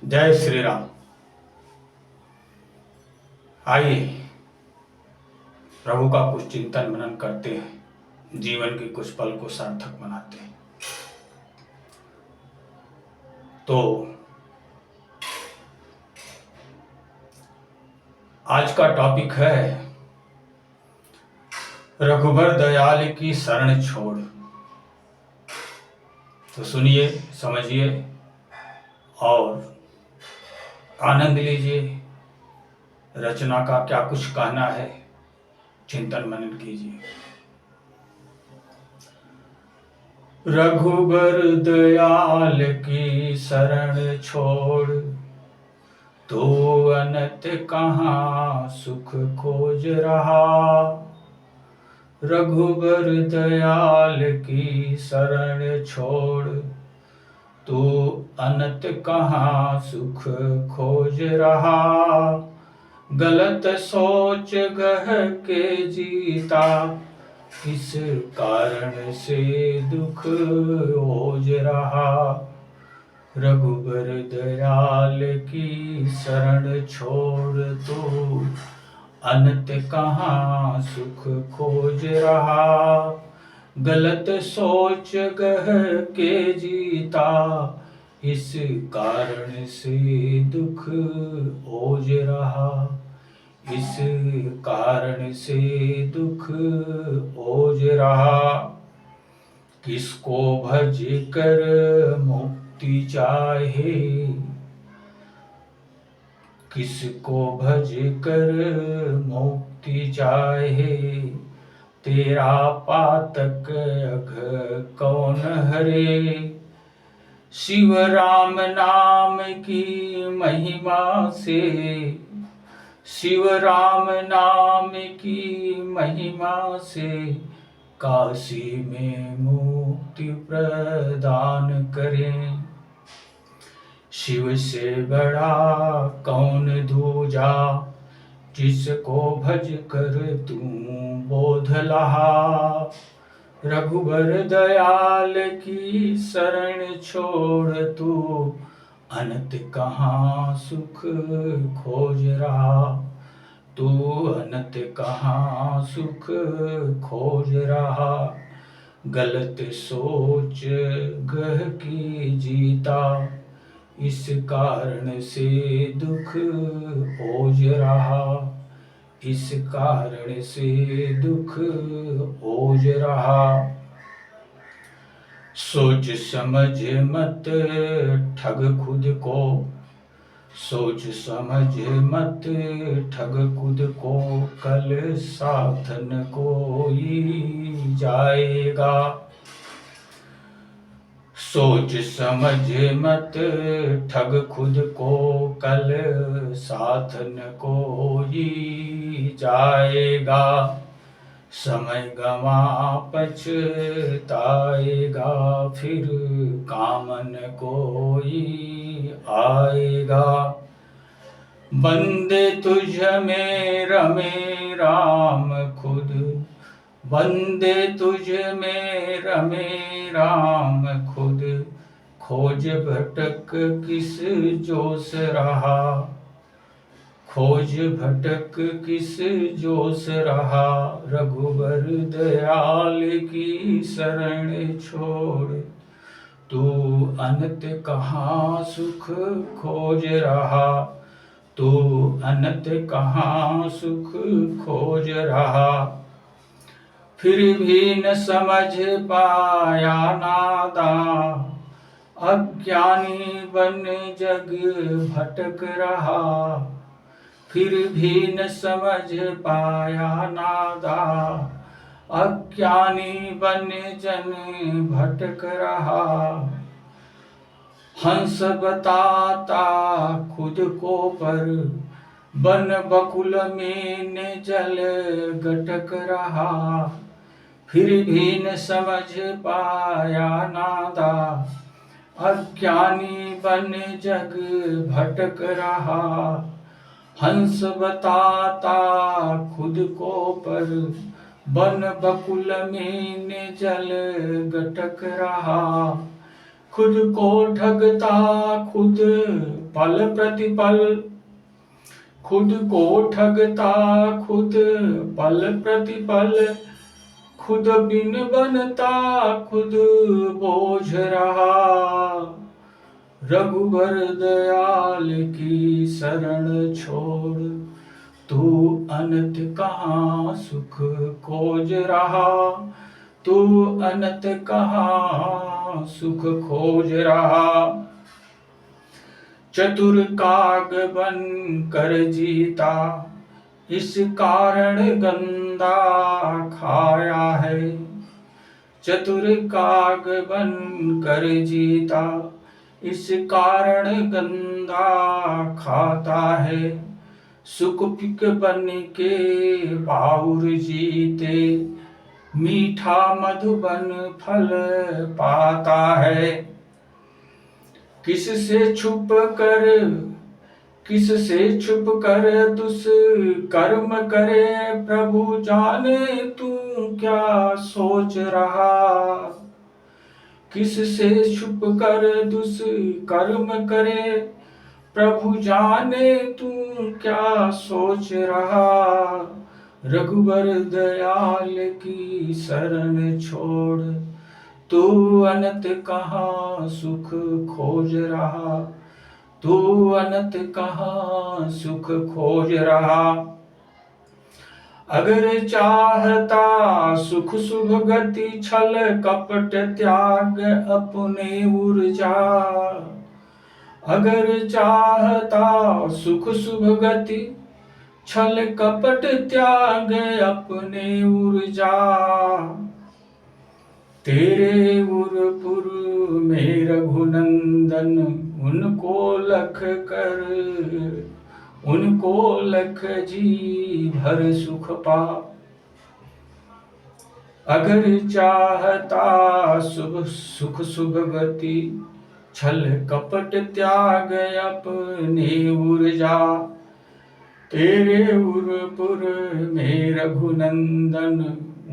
जय श्री राम। आइए प्रभु का कुछ चिंतन मनन करते हैं, जीवन के कुछ पल को सार्थक बनाते हैं। तो आज का टॉपिक है रघुबर दयाल की शरण छोड़। तो सुनिए, समझिए और आनंद लीजिए। रचना का क्या कुछ कहना है, चिंतन मनन कीजिए। रघुबर दयाल की शरण छोड़, तो अनंत कहाँ सुख खोज रहा। रघुबर दयाल की शरण छोड़, तो अनंत कहाँ सुख खोज रहा। गलत सोच गह के जीता, इस कारण से दुख ओज रहा। रघुबर दयाल की शरण छोड़, तो अनंत कहाँ सुख खोज रहा। गलत सोच गह के जीता, इस कारण से दुख ओज रहा। इस कारण से दुख ओज रहा। किसको भज कर मुक्ति चाहे, किसको भज कर मुक्ति चाहे। तेरा पातक अघ कौन हरे। शिव राम नाम की महिमा से, शिव राम नाम की महिमा से, काशी में मुक्ति प्रदान करें। शिव से बड़ा कौन दूजा, जिसको भज कर तू बोध लहा। रघुबर दयाल की शरण छोड़, तू अनंत कहाँ सुख खोज रहा। तू अनंत कहाँ सुख खोज रहा। गलत सोच गह की जीता, इस कारण से दुख ओज रहा। इस कारण से दुख ओज रहा। सोच समझ मत ठग खुद को, सोच समझ मत ठग खुद को। कल साथ न कोई जाएगा। सोच समझ मत ठग खुद को, कल साथ न कोई जाएगा। समय गवा पछताएगा, फिर काम न कोई आएगा। बंदे तुझ में रमे राम खुद, बंदे तुझ में रमे राम खुद। खोज भटक किस जोश रहा, खोज भटक किस जोश रहा। रघुबर दयाल की शरण छोड़, तू अनंत कहाँ सुख खोज रहा। तू अनंत कहाँ सुख खोज रहा। फिर भी न समझ पाया नादा, अज्ञानी बन जग भटक रहा। फिर भी न समझ पाया नादा, अज्ञानी बन जन भटक रहा। हंस बताता खुद को पर, बन बकुल में न जल गटक रहा। फिर भी न समझ पाया नादा, अज्ञानी बन जग भटक रहा। हंस बताता खुद को पर, बन बकुल में न जल गटक रहा। खुद को ठगता खुद पल प्रतिपल खुद को ठगता, खुद पल प्रतिपल खुद बिन बनता, खुद बोझ रहा। रघुबर दयाल की शरण छोड़, तू अनंत कहाँ सुख खोज रहा। तू अनंत कहाँ सुख खोज रहा। चतुर काग बन कर जीता, इस कारण गंदा खाया है। चतुर काग बन कर जीता, इस कारण गंदा खाता है। सुख पिक बन के बाउर जीते, मीठा मधुबन फल पाता है। किससे छुप कर दुष्कर्म करे, प्रभु जाने तू क्या सोच रहा। किससे छुप कर दुष्कर्म करे, प्रभु जाने तू क्या सोच रहा। रघुबर दयाल की शरण छोड़, तू अनंत कहाँ सुख खोज रहा। तू अनंत कहाँ सुख खोज रहा। अगर चाहता सुख शुभ गति, छल कपट त्याग अपने ऊर्जा। अगर चाहता सुख शुभ गति, छल कपट त्याग अपने ऊर्जा। तेरे उरपुर में रघुनंदन, उनको लख जी भर सुख पा। अगर चाहता सुख शुभ गति, छल कपट त्याग अपने ऊर्जा। तेरे उरपुर में रघुनंदन,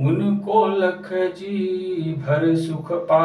उनको लख जी भर सुख पा।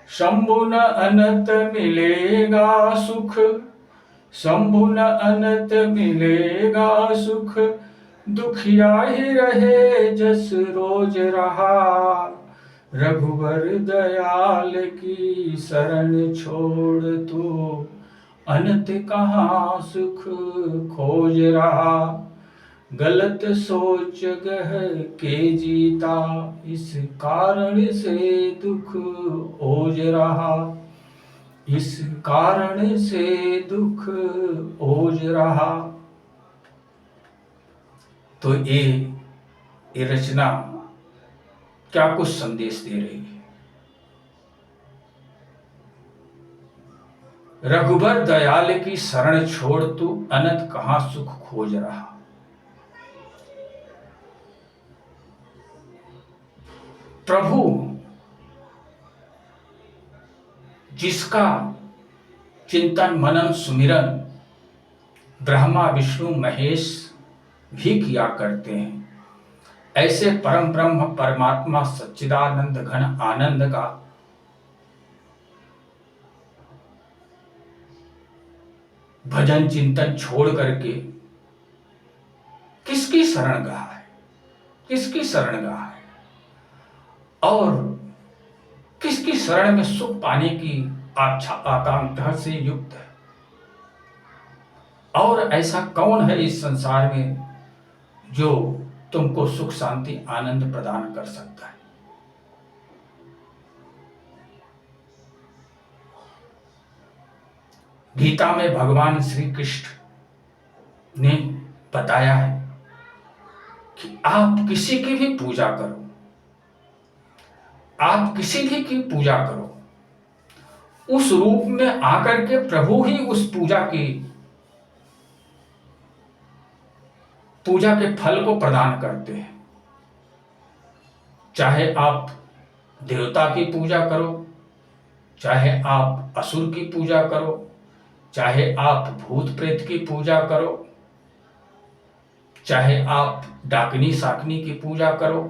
शंभु न अनंत मिलेगा सुख, शंभु न अनंत मिलेगा सुख, दुखिया ही रहे जस रोज रहा। रघुबर दयाल की शरण छोड़, तू अनंत कहाँ सुख खोज रहा। गलत सोच गह के जीता, इस कारण से दुख ओज रहा। इस कारण से दुख ओज रहा। तो ये रचना क्या कुछ संदेश दे रही है। रघुबर दयाल की शरण छोड़, तू अनंत कहाँ सुख खोज रहा। प्रभु जिसका चिंतन मनन सुमिरन ब्रह्मा विष्णु महेश भी किया करते हैं, ऐसे परम ब्रह्म परमात्मा सच्चिदानंद घन आनंद का भजन चिंतन छोड़ करके किसकी शरण गया है, किसकी शरण गया है और किसकी शरण में सुख पाने की आकांक्षा से युक्त है। और ऐसा कौन है इस संसार में जो तुमको सुख शांति आनंद प्रदान कर सकता है। गीता में भगवान श्री कृष्ण ने बताया है कि आप किसी की भी पूजा करो, आप किसी भी की पूजा करो, उस रूप में आकर के प्रभु ही उस पूजा के फल को प्रदान करते हैं। चाहे आप देवता की पूजा करो, चाहे आप असुर की पूजा करो, चाहे आप भूत प्रेत की पूजा करो, चाहे आप डाकनी साकनी की पूजा करो,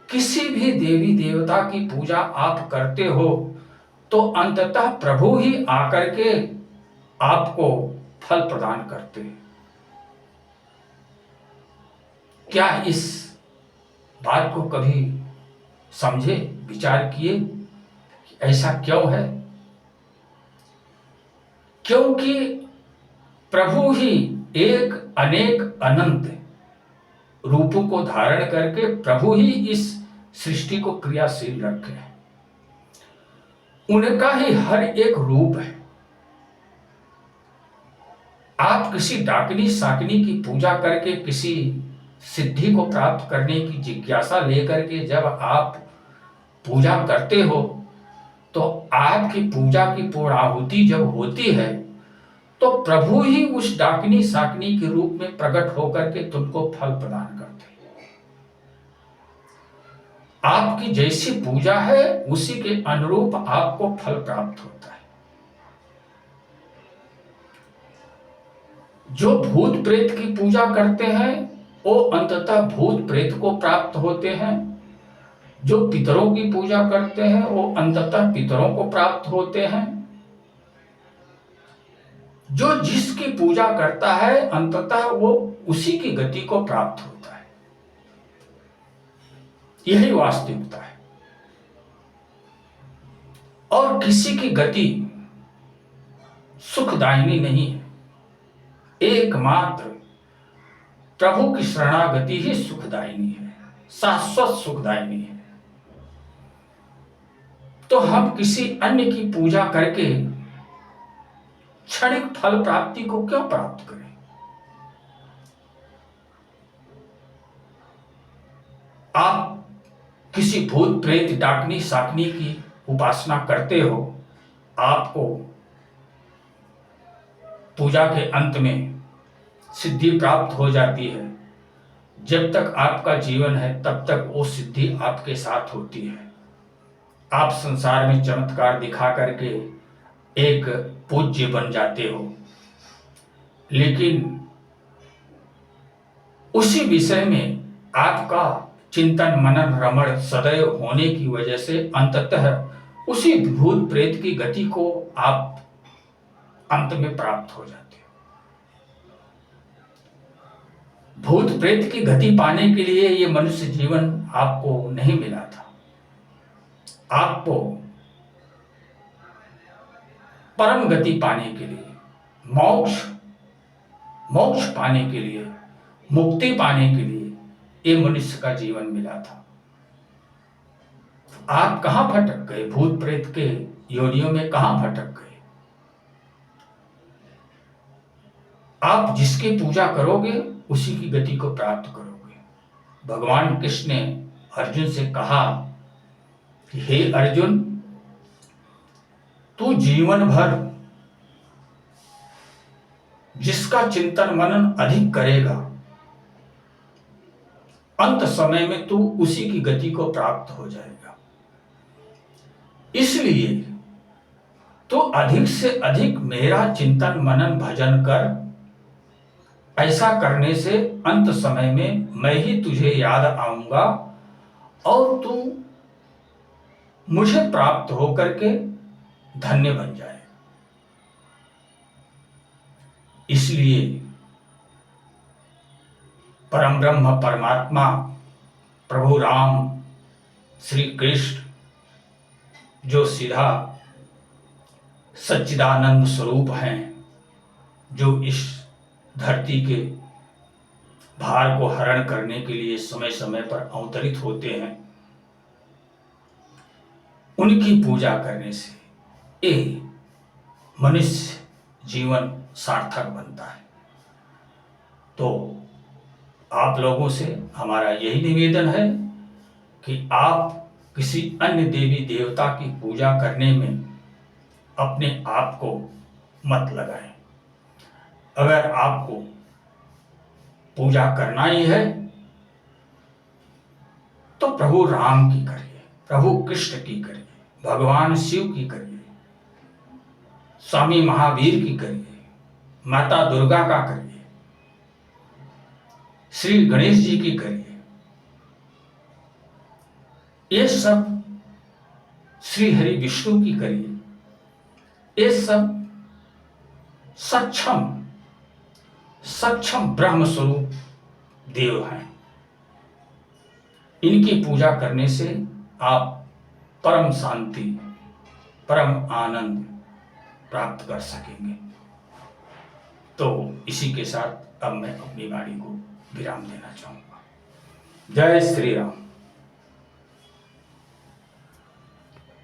किसी भी देवी देवता की पूजा आप करते हो तो अंततः प्रभु ही आकर के आपको फल प्रदान करते हैं। क्या इस बात को कभी समझे, विचार किए कि ऐसा क्यों है? क्योंकि प्रभु ही एक अनेक अनंत रूपों को धारण करके प्रभु ही इस सृष्टि को क्रियाशील रखे हैं। उनका ही हर एक रूप है। आप किसी डाकनी साकनी की पूजा करके किसी सिद्धि को प्राप्त करने की जिज्ञासा लेकर के जब आप पूजा करते हो, तो आपकी पूजा की पूर्णाहुति जब होती है, तो प्रभु ही उस डाकनी साकनी के रूप में प्रकट होकर के तुमको फल प्रदान करते हैं। आपकी जैसी पूजा है उसी के अनुरूप आपको फल प्राप्त होता है। जो भूत प्रेत की पूजा करते हैं वो अंततः भूत प्रेत को प्राप्त होते हैं। जो पितरों की पूजा करते हैं वो अंततः पितरों को प्राप्त होते हैं। जो जिसकी पूजा करता है अंततः वो उसी की गति को प्राप्त होता है। यही वास्तविकता है। और किसी की गति सुखदायिनी नहीं है। एकमात्र प्रभु की शरणागति ही सुखदायिनी है, शाश्वत सुखदायिनी है। तो हम किसी अन्य की पूजा करके क्षणिक फल प्राप्ति को क्यों प्राप्त करें? आप किसी भूत प्रेत डाकनी साकनी की उपासना करते हो, आपको पूजा के अंत में सिद्धि प्राप्त हो जाती है। जब तक आपका जीवन है तब तक वो सिद्धि आपके साथ होती है। आप संसार में चमत्कार दिखा करके एक पूज्य बन जाते हो, लेकिन उसी विषय में आपका चिंतन मनन रमण सदैव होने की वजह से अंततः उसी भूत प्रेत की गति को आप अंत में प्राप्त हो जाते हो। भूत प्रेत की गति पाने के लिए ये मनुष्य जीवन आपको नहीं मिला था। आपको परम गति पाने के लिए, मोक्ष पाने के लिए, मुक्ति पाने के लिए ये मनुष्य का जीवन मिला था। आप कहां भटक गए? भूत प्रेत के योनियों में कहां भटक गए? आप जिसकी पूजा करोगे उसी की गति को प्राप्त करोगे। भगवान कृष्ण ने अर्जुन से कहा कि हे अर्जुन, तू जीवन भर जिसका चिंतन मनन अधिक करेगा, अंत समय में तू उसी की गति को प्राप्त हो जाएगा। इसलिए तो अधिक से अधिक मेरा चिंतन मनन भजन कर। ऐसा करने से अंत समय में मैं ही तुझे याद आऊंगा और तू मुझे प्राप्त होकर के धन्य बन जाए। इसलिए परम ब्रह्म परमात्मा प्रभु राम श्री कृष्ण जो सीधा सच्चिदानंद स्वरूप हैं, जो इस धरती के भार को हरण करने के लिए समय समय पर अवतरित होते हैं, उनकी पूजा करने से ये मनुष्य जीवन सार्थक बनता है। तो आप लोगों से हमारा यही निवेदन है कि आप किसी अन्य देवी देवता की पूजा करने में अपने आप को मत लगाएं। अगर आपको पूजा करना ही है तो प्रभु राम की करिए, प्रभु कृष्ण की करिए, भगवान शिव की करिए, स्वामी महावीर की करिए, माता दुर्गा का करिए, श्री गणेश जी की करिए। ये सब श्री हरि विष्णु की करिए। ये सब सक्षम सक्षम ब्रह्म स्वरूप देव हैं। इनकी पूजा करने से आप परम शांति, परम आनंद प्राप्त कर सकेंगे। तो इसी के साथ अब मैं अपनी वाणी को विराम देना चाहूंगा। जय श्री राम।